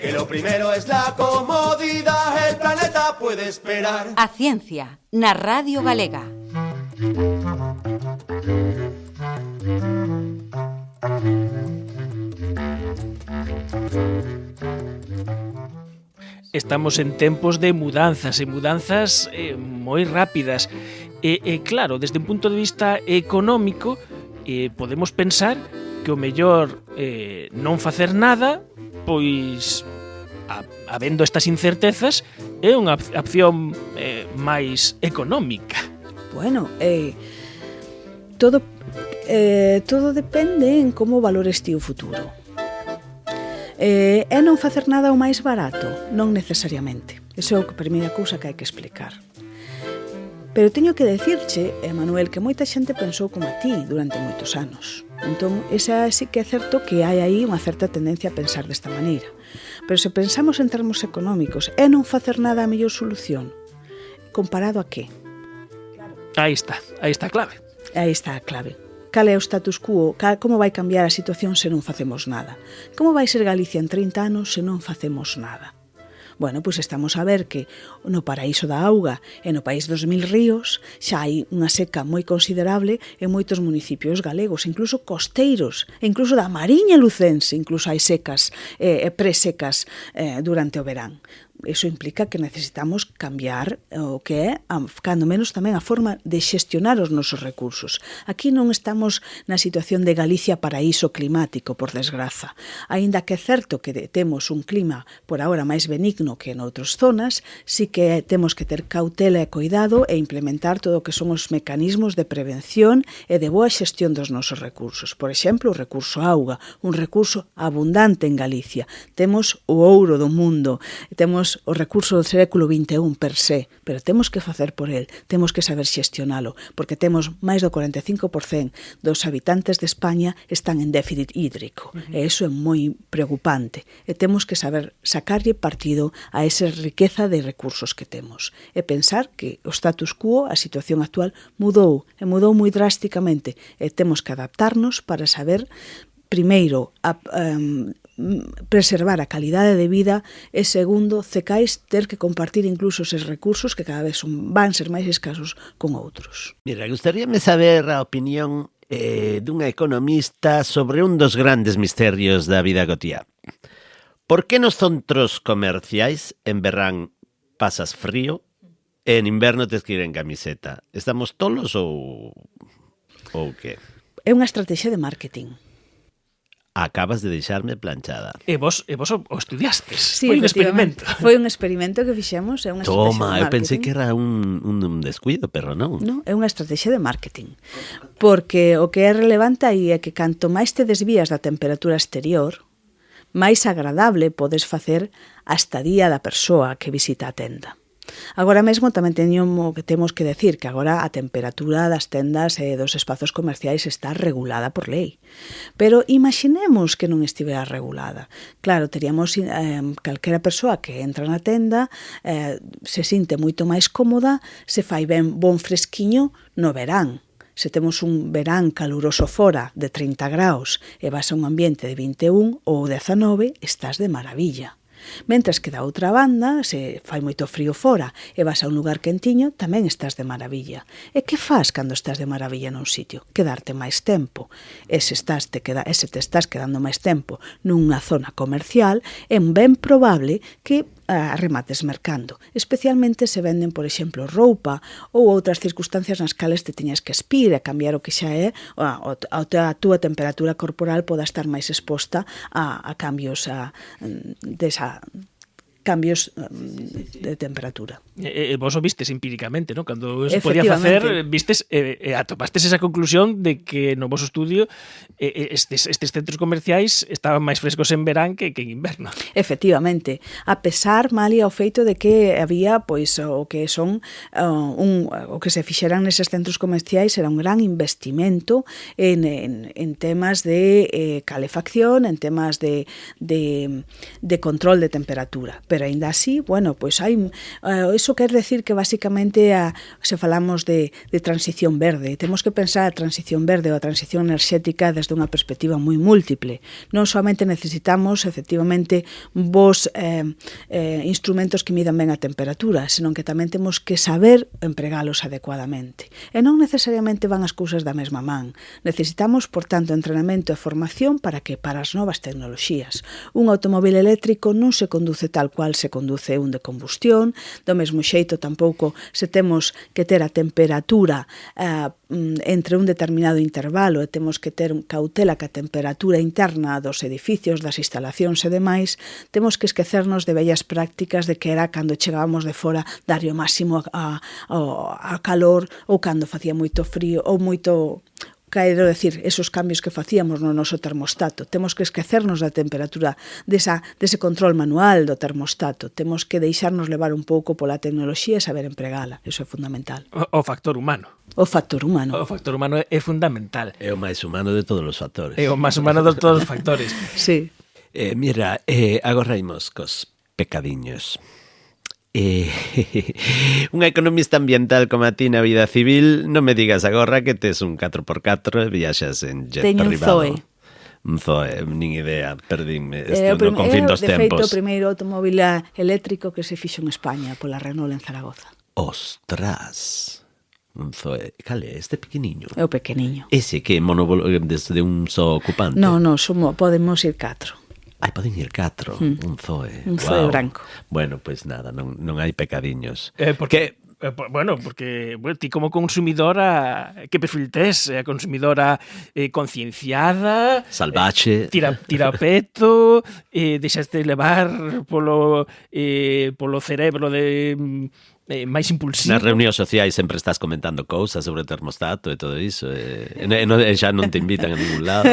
S8: Que lo primero es la comodidad, el planeta puede esperar.
S11: A ciencia, na Radio Galega.
S1: Estamos en tempos de mudanzas, e mudanzas moi rápidas. Claro, desde un punto de vista económico, podemos pensar que o mellor non facer nada, pois, habendo estas incertezas, é unha opción máis económica.
S10: Bueno, todo depende en como valores ti o futuro. É non facer nada o máis barato? Non necesariamente. Iso é a primeira cousa que hai que explicar. Pero teño que decirche, Emanuel, que moita xente pensou como a ti durante moitos anos. Entón, esa sí que é certo que hai aí unha certa tendencia a pensar desta maneira. Pero se pensamos en termos económicos, é non facer nada a mellor solución? Comparado a que?
S1: Aí está a clave.
S10: Aí está a clave. Cal é o status quo? Como vai cambiar a situación se non facemos nada? Como vai ser Galicia en 30 anos se non facemos nada? Bueno, pois estamos a ver que no paraíso da auga e no país dos 1000 ríos xa hai unha seca moi considerable en moitos municipios galegos, incluso costeiros, incluso da Mariña Lucense, incluso hai secas e presecas durante o verán. Eso implica que necesitamos cambiar o que é, cando menos tamén a forma de xestionar os nosos recursos. Aquí non estamos na situación de Galicia paraíso climático, por desgraza. Aínda que é certo que temos un clima por agora máis benigno que en outras zonas, sí que temos que ter cautela e cuidado e implementar todo o que son os mecanismos de prevención e de boa xestión dos nosos recursos. Por exemplo, o recurso auga, un recurso abundante en Galicia. Temos o ouro do mundo, temos o recurso do século XXI per se, pero temos que facer por el, temos que saber xestionalo, porque temos máis do 45% dos habitantes de España están en déficit hídrico, e iso é moi preocupante, e temos que saber sacarlle partido a esa riqueza de recursos que temos, e pensar que o status quo, a situación actual, mudou, e mudou moi drásticamente, e temos que adaptarnos para saber, primeiro, preservar a calidade de vida e segundo, cecais ter que compartir incluso eses recursos que cada vez van ser máis escasos con outros.
S9: Mira, gustaríame saber a opinión dunha economista sobre un dos grandes misterios da vida cotiá. Por que nos centros comerciais en verán pasas frío e en inverno tes que ir en camiseta? Estamos tolos ou que?
S10: É unha estrategia de marketing.
S9: Acabas de deixarme planchada.
S1: E vos o estudiastes.
S10: Sí,
S1: foi un experimento.
S10: Foi un experimento que fixemos, é unha estrategia de marketing.
S9: Toma, eu pensei que era un descuido, pero non.
S10: Non, é unha estrategia de marketing. Porque o que é relevante aí é que canto máis te desvías da temperatura exterior, máis agradable podes facer a estadía da persoa que visita a tenda. Agora mesmo tamén temos que decir que agora a temperatura das tendas e dos espazos comerciais está regulada por lei. Pero imaginemos que non estivera regulada. Claro, teríamos calquera persoa que entra na tenda, se sinte moito máis cómoda, se fai ben bon fresquiño no verán. Se temos un verán caluroso fora de 30 graus e vas a un ambiente de 21 ou 19, estás de maravilla. Mentras que da outra banda, se fai moito frío fora e vas a un lugar quentiño, tamén estás de maravilla. E que fas cando estás de maravilla nun sitio? Quedarte máis tempo. E se te estás quedando máis tempo nunha zona comercial, é ben probable que remates mercando, especialmente se venden, por exemplo, roupa ou outras circunstancias nas cales te tiñas que espir e cambiar o que xa é a túa temperatura corporal poda estar máis exposta a cambios cambios de temperatura.
S1: Vos o vistes empíricamente, ¿no? Cando se podía facer, vistes atopastes esa conclusión de que no voso estudio estes centros comerciais estaban máis frescos en verán que en inverno.
S10: Efectivamente, a pesar, Malia, o feito de que había, pois, o que son o que se fixeran neses centros comerciais era un gran investimento en temas de calefacción, en temas de control de temperatura. Pero aínda así, bueno, pois hai iso quer decir que basicamente se falamos de transición verde, temos que pensar a transición verde ou a transición enerxética desde unha perspectiva moi múltiple. Non somente necesitamos efectivamente bons instrumentos que midan ben a temperatura, senón que tamén temos que saber empregalos adecuadamente. E non necesariamente van as cousas da mesma man. Necesitamos, por tanto, entrenamento e formación para as novas tecnoloxías. Un automóbil eléctrico non se conduce tal cual se conduce un de combustión, do mesmo xeito tampouco se temos que ter a temperatura entre un determinado intervalo e temos que ter cautela que a temperatura interna dos edificios, das instalacións e demais, temos que esquecernos de vellas prácticas de que era cando chegábamos de fora darlle o máximo a calor ou cando facía moito frío ou moito... Quero decir, esos cambios que facíamos no noso termostato. Temos que esquecernos da temperatura, dese control manual do termostato. Temos que deixarnos levar un pouco pola tecnoloxía e saber empregala. Eso é fundamental.
S1: O factor humano.
S10: O factor humano.
S1: O factor humano é fundamental.
S9: É o máis humano de todos os factores.
S1: É o máis humano de todos os factores.
S10: Sí.
S9: Mira, agora imos cos pecadiños. Unha economista ambiental como a ti na vida civil, non me digas agora que tes un 4x4 e viaxas en jet privado.
S10: Teño
S9: un Zoe, nin idea, perdínme, non confín dos tempos.
S10: De feito, o primeiro automóvil eléctrico que se fixo en España pola Renault en Zaragoza.
S9: Ostras, un Zoe, cale, este pequeniño?
S10: É o pequeniño.
S9: Ese que desde un só ocupante?
S10: Non, podemos ir 4.
S9: Ai, poden ir 4, un Zoe.
S10: Un Zoe branco.
S9: Bueno, pois nada, non hai pecadiños.
S1: Porque ti como consumidora, que perfil tes? A consumidora concienciada,
S9: salvaxe,
S1: tira o peto, deixaste levar polo cerebro de máis impulsivo.
S9: Nas reunións sociais sempre estás comentando cousas sobre o termostato e todo iso, e xa non te invitan a ningún lado.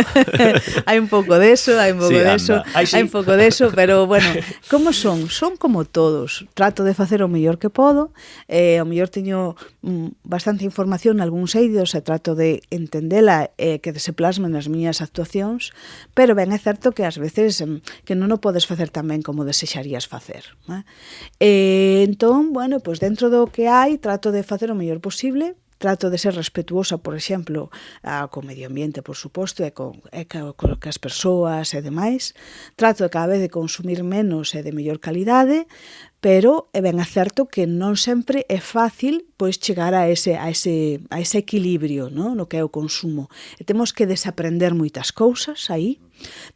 S10: Hai un pouco deso, hai un pouco deso, pero bueno, como son? Son como todos. Trato de facer o mellor que podo, ao mellor teño bastante información nalgúns eidos e trato de entendela e que se plasmen nas miñas actuacións, pero ben é certo que ás veces que non o podes facer tan ben como desexarías facer. Entón, bueno, pois dentro do que hai, trato de facer o mellor posible, trato de ser respetuosa, por exemplo, co medio ambiente, por suposto, e as persoas e demais. Trato de cada vez de consumir menos e de mellor calidade, pero é ben certo que non sempre é fácil pois chegar a ese equilibrio, no que é o consumo. E temos que desaprender moitas cousas aí.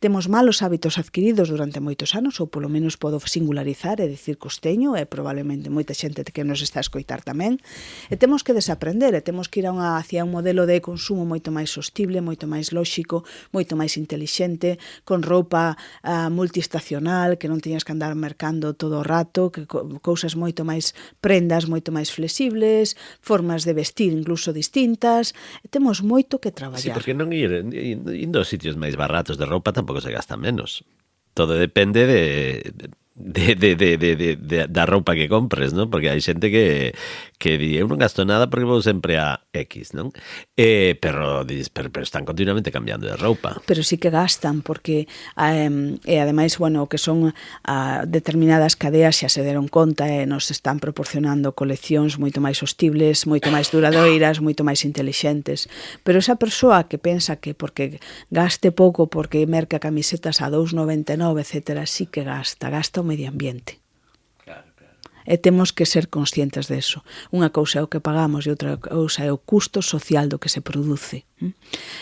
S10: Temos malos hábitos adquiridos durante moitos anos, ou polo menos podo singularizar e dicir que os teño, e probablemente moita xente que nos está a escoitar tamén. E temos que desaprender, e temos que ir hacia un modelo de consumo moito máis sostible, moito máis lóxico, moito máis intelixente, con roupa multiestacional, que non teñas que andar mercando todo o rato, que cousas moito máis prendas, moito máis flexibles, formas de vestir incluso distintas. Temos moito que traballar.
S9: Sí, porque non indo aos sitios máis baratos de roupa tampouco se gasta menos. Todo depende da roupa que compres, non? Porque hai xente que di, eu non gasto nada porque vou sempre a X, non? Pero están continuamente cambiando de roupa.
S10: Pero sí que gastan, porque ademais, bueno, o que son determinadas cadeas xa se deron conta e nos están proporcionando coleccións moito máis sostibles, moito máis duradoiras, moito máis intelixentes. Pero esa persoa que pensa que porque gaste pouco, porque merca camisetas a 2,99, etc., sí que gasta o medio ambiente. E temos que ser conscientes deso. Unha cousa é o que pagamos e outra cousa é o custo social do que se produce.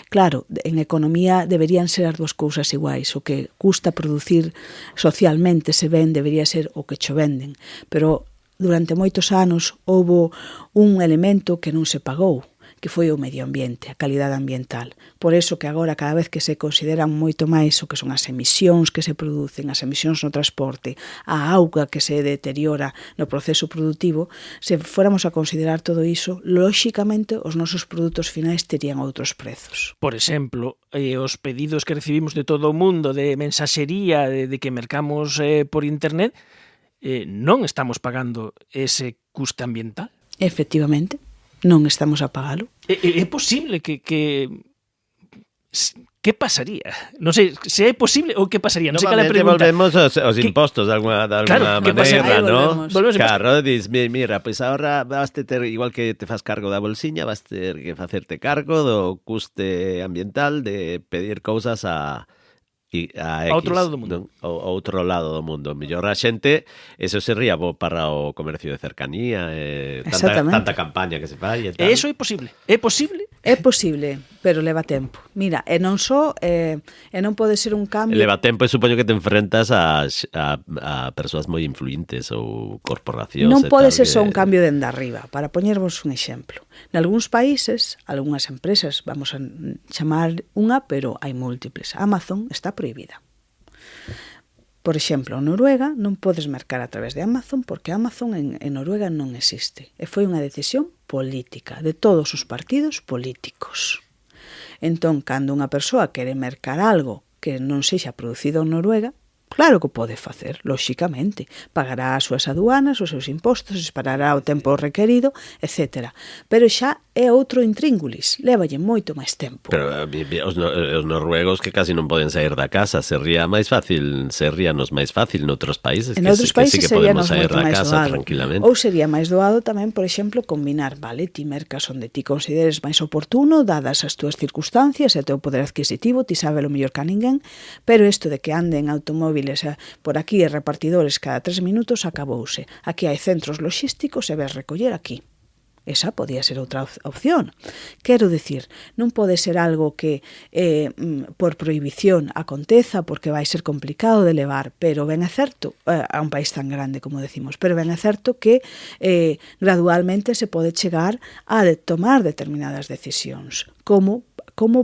S10: Claro, en economía deberían ser as dúas cousas iguais. O que custa producir socialmente se ven debería ser o que cho venden. Pero durante moitos anos houbo un elemento que non se pagou, que foi o medio ambiente, a calidade ambiental. Por eso que agora cada vez que se consideran moito máis o que son as emisións que se producen, as emisións no transporte, a auga que se deteriora no proceso productivo, se fóramos a considerar todo iso, lóxicamente os nosos produtos finais terían outros prezos.
S1: Por exemplo, os pedidos que recibimos de todo o mundo de mensaxería de que mercamos por internet, non estamos pagando ese custe ambiental.
S10: Efectivamente. Non estamos a pagalo.
S1: É posible que pasaría? Non sei se é posible ou que pasaría. Non sei cal é a pregunta.
S2: Volvemos aos impostos de alguna maneira, ¿no? Claro, dis, mira, pois agora vas ter, igual que te faz cargo da bolsiña, vas ter que facerte cargo do custe ambiental de pedir cousas a X,
S1: outro lado do mundo.
S2: Outro lado do mundo. Mellor a xente, eso sería bo para o comercio de cercanía, tanta campaña que se fai e tal.
S1: E iso é posible? É posible?
S10: É posible, pero leva tempo. Mira, e non só, non pode ser un cambio...
S2: Leva tempo e supoño que te enfrentas a persoas moi influentes ou corporacións.
S10: Non pode ser só un cambio dende arriba. Para poñervos un exemplo. Nalgúns países, algunhas empresas, vamos a chamar unha, pero hai múltiples. Amazon está prohibida. Por exemplo, en Noruega non podes mercar a través de Amazon porque Amazon en Noruega non existe. E foi unha decisión política de todos os partidos políticos. Entón, cando unha persoa quere mercar algo que non sexa producido en Noruega, claro que o pode facer, lóxicamente. Pagará as súas aduanas, os seus impostos, esperará o tempo requerido, etc. Pero xa é outro intríngulis, lévalle moito máis tempo.
S2: Pero os noruegos que casi non poden sair da casa, seríanos máis fácil noutros países,
S10: en outros países
S2: que sí que podemos sair da casa tranquilamente.
S10: Ou sería máis doado tamén, por exemplo, combinar, vale, ti mercas onde ti consideres máis oportuno, dadas as túas circunstancias e o teu poder adquisitivo, ti sabe lo mellor que a ninguén, pero isto de que anden automóviles por aquí e repartidores cada 3 minutos acabouse. Aquí hai centros logísticos e ves recoller aquí. Esa podía ser outra opción. Quero dicir, non pode ser algo que por prohibición aconteza porque vai ser complicado de levar, pero ben é certo, a un país tan grande como decimos, pero ben é certo que gradualmente se pode chegar a tomar determinadas decisións como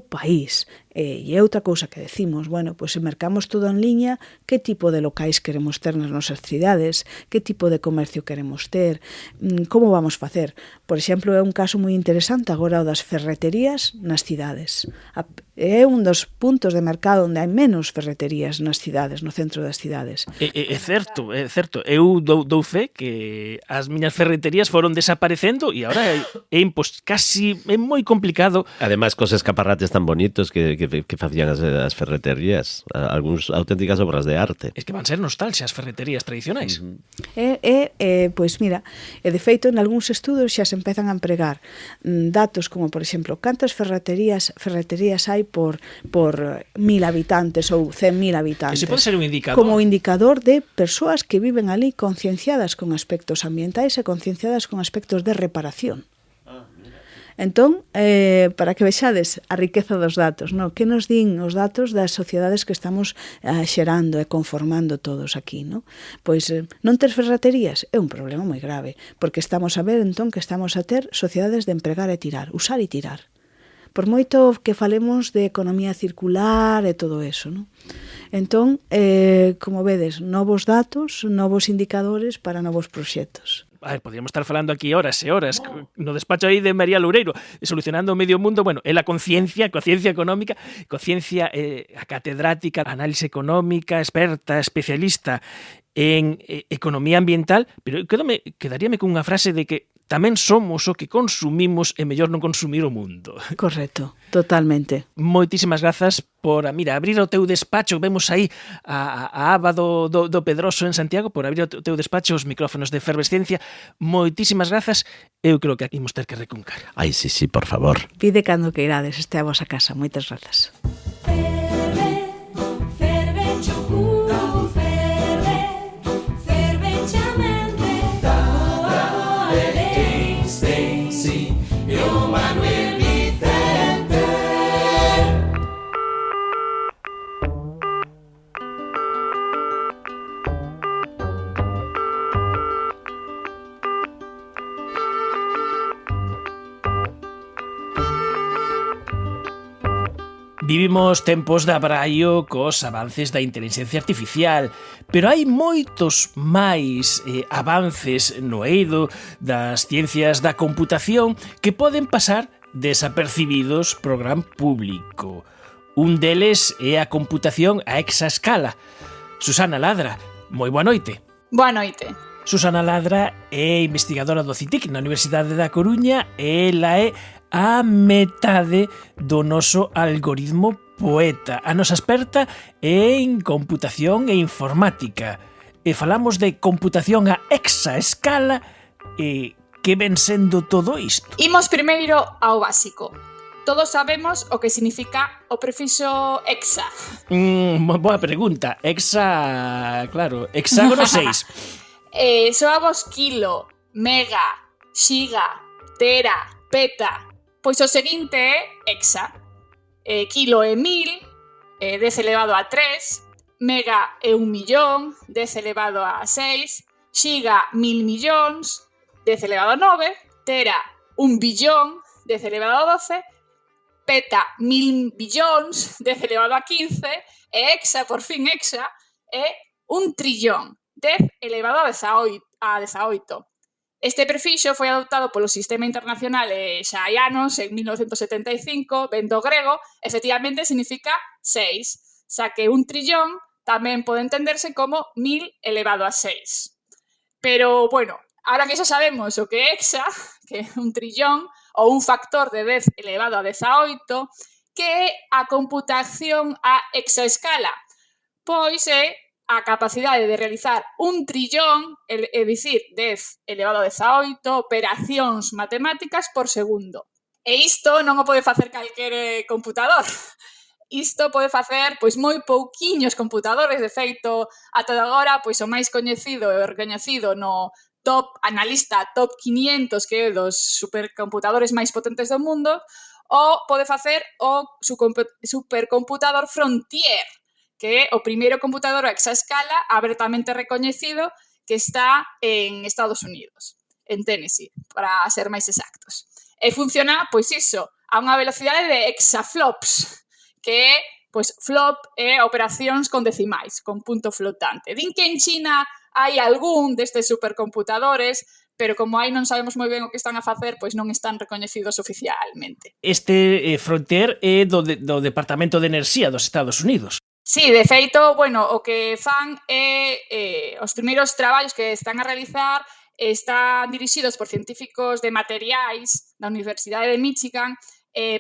S10: país. E outra cousa que decimos, bueno, pois se mercamos todo en liña, que tipo de locais queremos ter nas nosas cidades, que tipo de comercio queremos ter, como vamos facer. Por exemplo, é un caso moi interesante agora o das ferreterías nas cidades. É un dos puntos de mercado onde hai menos ferreterías nas cidades, no centro das cidades.
S1: É certo. Eu dou fe que as miñas ferreterías foron desaparecendo e agora casi é moi complicado.
S2: Ademais, cos escaparrates tan bonitos que facían as ferreterías, algúns auténticas obras de arte.
S1: Es que van ser nostalgia as ferreterías tradicionais.
S10: Pois mira, de feito, en algúns estudos xa se empezan a empregar datos como, por exemplo, cantas ferreterías hai por 1.000 habitantes ou 100.000 habitantes.
S1: Ese pode ser un indicador.
S10: Como indicador de persoas que viven ali concienciadas con aspectos ambientais e concienciadas con aspectos de reparación. Entón, para que vexades a riqueza dos datos, no? Que nos din os datos das sociedades que estamos xerando e conformando todos aquí, no? Pois non ter ferreterías é un problema moi grave, porque estamos a ver entón que estamos a ter sociedades de empregar e tirar, usar e tirar. Por moito que falemos de economía circular e todo eso, no? Entón, como vedes, novos datos, novos indicadores para novos proxectos.
S1: Podríamos estar falando aquí horas e horas no despacho aí de María Loureiro solucionando o medio mundo, bueno, é a conciencia económica, conciencia a catedrática, análise económica, experta, especialista en economía ambiental, pero quedaríame con unha frase de que tamén somos o que consumimos e mellor non consumir o mundo.
S10: Correcto, totalmente.
S1: Moitísimas grazas por, abrir o teu despacho. Vemos aí a aba do Pedroso en Santiago, por abrir o teu despacho, os micrófonos de efervescencia. Moitísimas grazas. Eu creo que imos ter que recuncar.
S2: Ai, sí, por favor.
S10: Pide cando que irades, este a vosa casa. Moitas grazas.
S1: Vivimos tempos de abraio cos avances da inteligencia artificial, pero hai moitos máis avances no eido das ciencias da computación que poden pasar desapercibidos pro gran público. Un deles é a computación a exaescala. Susana Ladra, moi boa noite.
S7: Boa noite.
S1: Susana Ladra é investigadora do CITIC na Universidade da Coruña e ela é a metade do noso algoritmo Poeta, a nosa experta en computación e informática. E falamos de computación a exaescala e que ven sendo todo isto?
S7: Imos primeiro ao básico. Todos sabemos o que significa o prefixo hexa.
S1: Boa pregunta. Hexa, claro, hexágono 6.
S7: Soamos kilo, mega, xiga, tera, peta. Pois o seguinte é hexa. Kilo é 1000, 10 elevado a 3, mega é 1 millón, 10 elevado a 6, xiga 1000 millóns, 10 elevado a 9, tera 1 billón, 10 elevado a 12, peta 1000 billóns, 10 elevado a 15, e hexa, por fin hexa, é 1 trillón, 10 elevado a 18. Este prefixo foi adoptado polo Sistema Internacional xa hai anos, en 1975, ben do grego, efectivamente significa 6, xa que 1 trillón tamén pode entenderse como 1000 elevado a 6. Pero, bueno, ahora que xa sabemos o que é hexa, que é 1 trillón, ou un factor de 10 elevado a 18, que é a computación a exaescala, pois é a capacidade de realizar 1 trillón, é dicir, 10 elevado a 18, operacións matemáticas por segundo. E isto non o pode facer calquer computador. Isto pode facer pois moi pouquiños computadores, de feito, ata agora, pois o máis coñecido e recoñecido no analista top 500, que é dos supercomputadores máis potentes do mundo, o pode facer o supercomputador Frontier, que é o primeiro computador a exaescala abertamente recoñecido que está en Estados Unidos, en Tennessee, para ser máis exactos. E funciona, pois iso, a unha velocidade de hexaflops, que é, pois, flop é operacións con decimais, con punto flotante. Din que en China hai algún destes supercomputadores, pero como aí non sabemos moi ben o que están a facer, pois non están recoñecidos oficialmente.
S1: Este Frontier é do Departamento de Enerxía dos Estados Unidos.
S7: Sí, de feito, bueno, o que fan é os primeiros traballos que están a realizar están dirixidos por científicos de materiais da Universidade de Michigan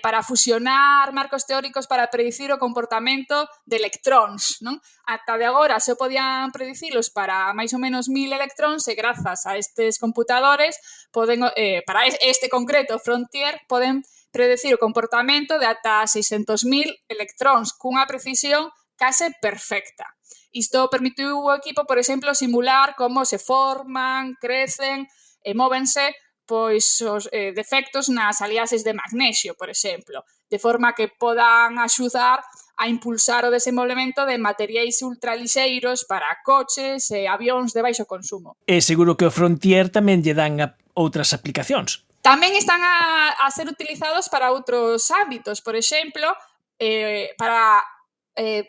S7: para fusionar marcos teóricos para predicir o comportamento de electróns, non? Ata de agora se podían predicilos para máis ou menos 1000 electróns e grazas a estes computadores poden, para este concreto Frontier, poden predecir o comportamento de ata 600.000 electróns cunha precisión case perfecta. Isto permitiu o equipo, por exemplo, simular como se forman, crecen e móvense pois os defectos nas aliases de magnesio, por exemplo, de forma que podan axudar a impulsar o desenvolvemento de materiais ultralixeiros para coches e avións de baixo consumo.
S1: E seguro que o Frontier tamén lle dan outras aplicacións.
S7: Tamén están a ser utilizados para outros ámbitos, por exemplo, para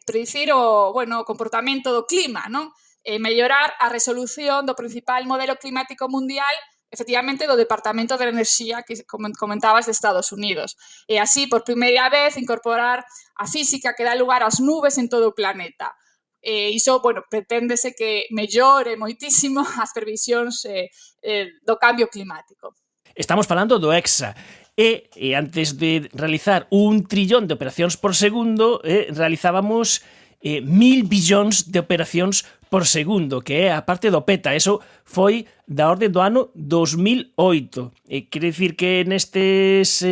S7: predicir o comportamento do clima, non? Mellorar a resolución do principal modelo climático mundial, efectivamente, do Departamento de Enerxía que comentabas de Estados Unidos. E así, por primeira vez, incorporar a física que dá lugar ás nubes en todo o planeta. Iso, preténdese que mellore moitísimo as previsións do cambio climático.
S1: Estamos falando do hexa. E antes de realizar 1 trillón de operacións por segundo, realizábamos 1000 billóns de operacións por segundo, que é a parte do peta. Eso foi da orde do ano 2008. Quere dicir que nestes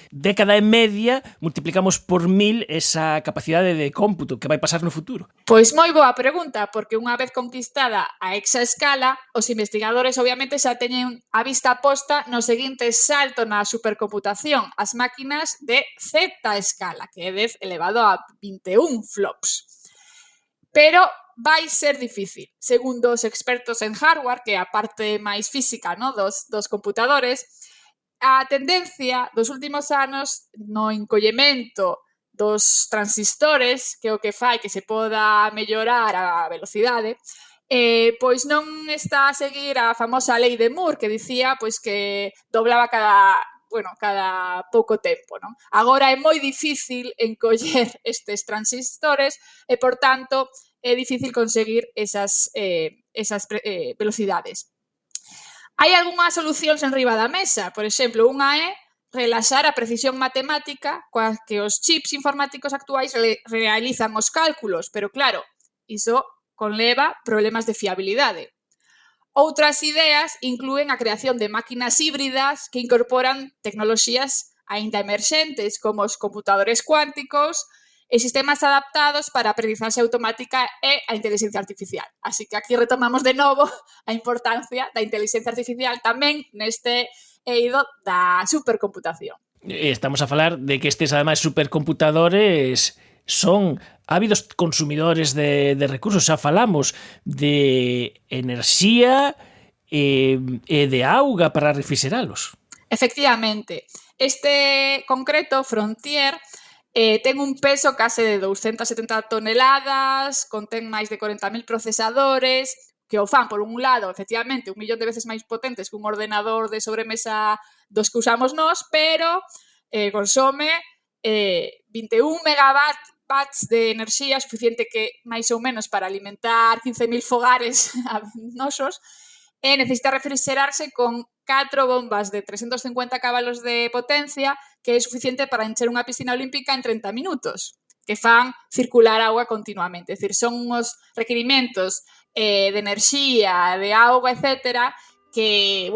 S1: década e media multiplicamos por 1000 esa capacidade de cómputo que vai pasar no futuro.
S7: Pois moi boa pregunta, porque unha vez conquistada a exaescala, os investigadores obviamente xa teñen a vista posta no seguinte salto na supercomputación, as máquinas de z-escala, que é 10 elevado a 21 flops. Pero vai ser difícil. Segundo os expertos en hardware, que é a parte máis física, no, dos computadores, a tendencia dos últimos anos no encollemento dos transistores, que o que fai que se poda mellorar a velocidade, pois non está a seguir a famosa lei de Moore, que dicía pois que doblaba cada pouco tempo, non? Agora é moi difícil encoller estes transistores e, por tanto, é difícil conseguir esas velocidades. Hai algunhas solucións en riba da mesa, por exemplo, unha é relaxar a precisión matemática coa que os chips informáticos actuais realizan os cálculos, pero claro, iso conleva problemas de fiabilidade. Outras ideas inclúen a creación de máquinas híbridas que incorporan tecnoloxías aínda emerxentes, como os computadores cuánticos e sistemas adaptados para a aprendizaxe automática e a inteligencia artificial. Así que aquí retomamos de novo a importancia da inteligencia artificial tamén neste eido da supercomputación.
S1: Estamos a falar de que estes, ademais, supercomputadores son ávidos consumidores de recursos. Xa falamos de enerxía e de auga para refrigeralos.
S7: Efectivamente. Este concreto, Frontier, ten un peso case de 270 toneladas, contén máis de 40.000 procesadores, que o fan, por un lado, efectivamente, 1 millón de veces máis potentes que un ordenador de sobremesa dos que usamos nós, pero consome 21 megawatts de enerxía, suficiente que máis ou menos para alimentar 15.000 fogares nosos, e necesita refrigerarse con 4 bombas de 350 cabalos de potencia, que é suficiente para encher unha piscina olímpica en 30 minutos, que fan circular auga continuamente. É dicir, son uns requerimentos de enerxía, de auga, etcétera, que,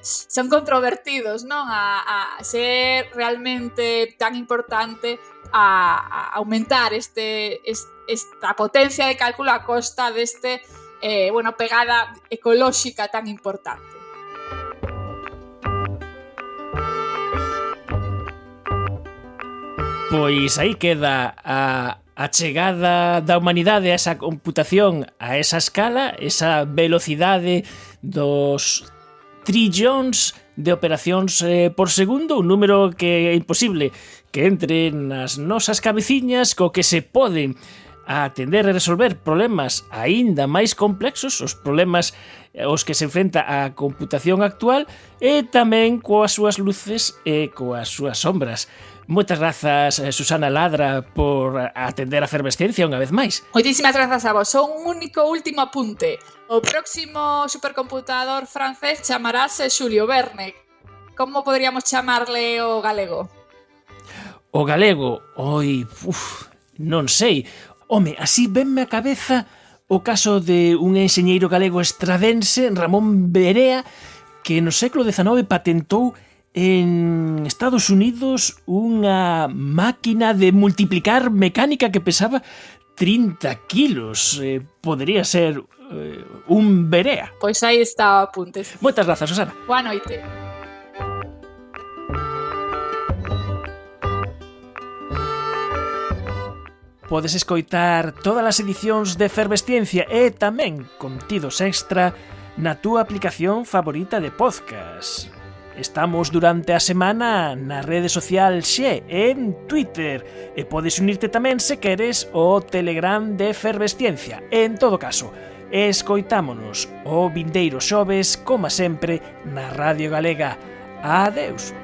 S7: son controvertidos, non? A ser realmente tan importante a aumentar esta potencia de cálculo a costa deste pegada ecolóxica tan importante.
S1: Pois aí queda a chegada da humanidade a esa computación, a esa escala, esa velocidade dos trillóns de operacións por segundo, un número que é imposible que entre nas nosas cabeciñas, co que se poden atender e resolver problemas aínda máis complexos, os problemas aos que se enfrenta a computación actual, e tamén coas súas luces e coas súas sombras. Moitas grazas, Susana Ladra, por atender a Fervesciencia unha vez máis.
S7: Moitísimas grazas a vos. Son un único último apunte. O próximo supercomputador francés chamarase Xulio Verne. Como poderíamos chamarle o galego?
S1: O galego? Non sei. Home, así venme a cabeza o caso de un enxeñeiro galego estradense, Ramón Berea, que no século XIX patentou en Estados Unidos unha máquina de multiplicar mecánica que pesaba 30 kilos. Podería ser un Berea.
S7: Pois aí está o apunte.
S1: Moitas grazas, Susana.
S7: Boa noite.
S1: Podes escoitar todas as edicións de Fervesciencia e tamén contidos extra na túa aplicación favorita de podcast. Estamos durante a semana na rede social Xe en Twitter e podes unirte tamén se queres ao Telegram de Fervesciencia. En todo caso, escoitámonos o vindeiro xoves, como sempre, na Radio Galega. Adeus.